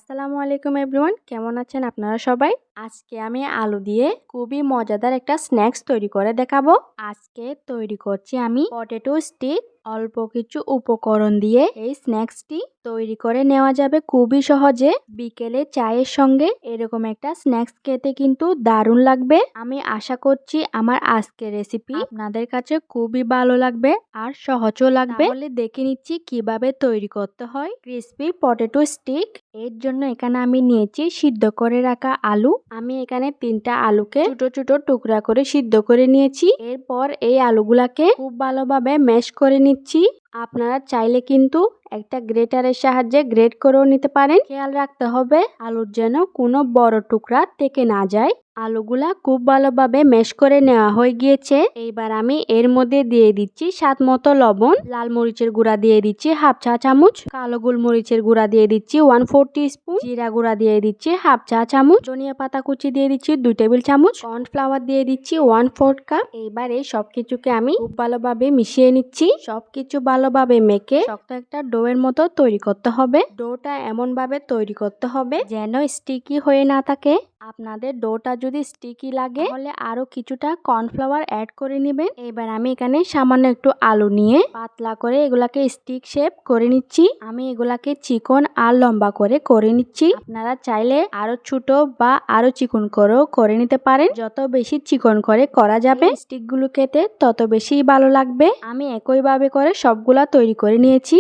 আসসালামু আলাইকুম এভরিওয়ান, কেমন আছেন আপনারা সবাই? আজকে আমি আলু দিয়ে খুবই মজাদার একটা স্ন্যাক্স তৈরি করে দেখাবো। আজকে তৈরি করছি আমি পটেটো স্টিক। অল্প কিছু উপকরণ দিয়ে এই স্ন্যাক্সটি তৈরি করে নেওয়া যাবে খুবই সহজে। বিকেলে চায়ের সঙ্গে এরকম একটা স্ন্যাক্স খেতে কিন্তু দারুণ লাগবে। আমি আশা করছি আমার আজকের রেসিপি আপনাদের কাছে খুবই ভালো লাগবে আর সহজও লাগবে। তাহলে দেখে নিচ্ছি কিভাবে তৈরি করতে হয় ক্রিসপি পটেটো স্টিক। এর জন্য এখানে আমি নিয়েছি সিদ্ধ করে রাখা আলু। আমি এখানে 3টা আলুকে ছোট ছোট টুকরা করে সিদ্ধ করে নিয়েছি। এরপর এই আলুগুলাকে খুব ভালোভাবে ম্যাশ করে নিচ্ছি। আপনারা চাইলে কিন্তু একটা গ্রেটারের সাহায্যে গ্রেট করেও নিতে পারেন। খেয়াল রাখতে হবে আলুর যেন কোনো বড় টুকরা থেকে না যায়। আলুগুলা খুব ভালোভাবে ম্যাশ করে নেওয়া হয়ে গিয়েছে। এইবার আমি এর মধ্যে দিয়ে দিচ্ছি স্বাদ মতো লবণ, লাল মরিচের গুঁড়া দিয়ে দিচ্ছি হাফ চা চামচ, কালো গোলমরিচের গুঁড়া দিয়ে দিচ্ছি 1/4 টিস্পুন, জিরা গুঁড়া দিয়ে দিচ্ছি হাফ চা চামচ, ধনিয়া পাতা কুচি দিয়ে দিচ্ছি 2 টেবিল চামচ, কর্নফ্লাওয়ার দিয়ে দিচ্ছি 1/4 কাপ। এইবার এই সবকিছুকে আমি খুব ভালোভাবে মিশিয়ে নিচ্ছি। সবকিছু ভালোভাবে মেখে শক্ত একটা ডোয়ের মতো তৈরি করতে হবে। ডোটা এমন ভাবে তৈরি করতে হবে যেন স্টিকি হয়ে না থাকে। আপনাদের ডোটা যদি স্টিকি লাগে তাহলে আরো কিছুটা কর্নফ্লাওয়ার অ্যাড করে নেবেন। এবার আমি এখানে সামান্য একটু আলু নিয়ে পাতলা করে এগুলাকে স্টিক শেপ করে নিচ্ছি। আমি এগুলাকে চিকন আর লম্বা করে নিচ্ছি। আপনারা চাইলে আরো ছোট বা আরো চিকন করেও করে নিতে পারেন। যত বেশি চিকন করে করা যাবে স্টিক গুলো খেতে তত বেশি ভালো লাগবে। আমি একইভাবে করে সবগুলা তৈরি করে নিয়েছি।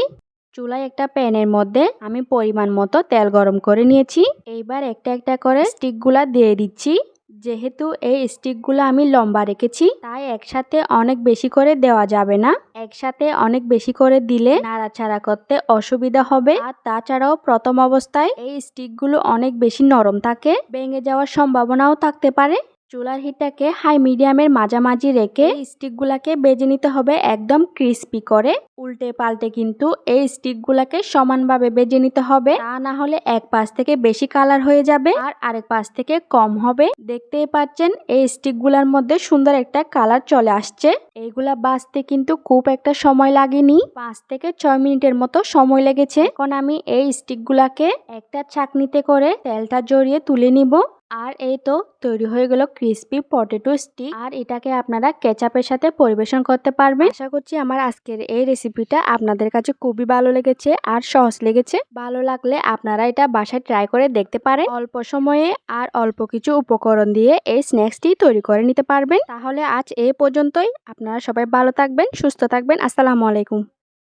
চুলায় একটা প্যানের মধ্যে আমি পরিমাণ মতো তেল গরম করে নিয়েছি। এইবার একটা একটা করে স্টিকগুলা দিয়ে দিচ্ছি। যেহেতু এই স্টিকগুলো আমি লম্বা রেখেছি তাই একসাথে অনেক বেশি করে দেওয়া যাবে না। একসাথে অনেক বেশি করে দিলে নাড়াচাড়া করতে অসুবিধা হবে। আর তাছাড়াও প্রথম অবস্থায় এই স্টিকগুলো অনেক বেশি নরম থাকে, ভেঙে যাওয়ার সম্ভাবনাও থাকতে পারে। চুলার হিটটাকে হাই মিডিয়ামের মাঝামাঝি রেখে স্টিকগুলাকে ভেজে নিতে হবে একদম ক্রিস্পি করে। উল্টে পাল্টে কিন্তু এই স্টিকগুলাকে সমানভাবে ভেজে নিতে হবে, তা না হলে এক পাশ থেকে বেশি কালার হয়ে যাবে আর আরেক পাশ থেকে কম হবে। দেখতেই পাচ্ছেন এই স্টিকগুলার মধ্যে সুন্দর একটা কালার চলে আসছে। এইগুলা ভাজতে কিন্তু খুব একটা সময় লাগেনি, 5 থেকে 6 মিনিটের মতো সময় লেগেছে। এখন আমি এই স্টিকগুলাকে একটা ছাঁকনিতে করে তেলটা জড়িয়ে তুলে নিব। আর এই তো তৈরি হয়ে গেল ক্রিসপি পটেটো স্টিক। আর এটাকে আপনারা কেচাপের সাথে পরিবেশন করতে পারবেন। আশা করছি আমার আজকের এই রেসিপিটা আপনাদের কাছে খুবই ভালো লেগেছে আর সহজ লেগেছে। ভালো লাগলে আপনারা এটা বাসায় ট্রাই করে দেখতে পারেন। অল্প সময়ে আর অল্প কিছু উপকরণ দিয়ে এই স্ন্যাক্সটি তৈরি করে নিতে পারবেন। তাহলে আজ এই পর্যন্তই। আপনারা সবাই ভালো থাকবেন, সুস্থ থাকবেন। আসসালামু আলাইকুম।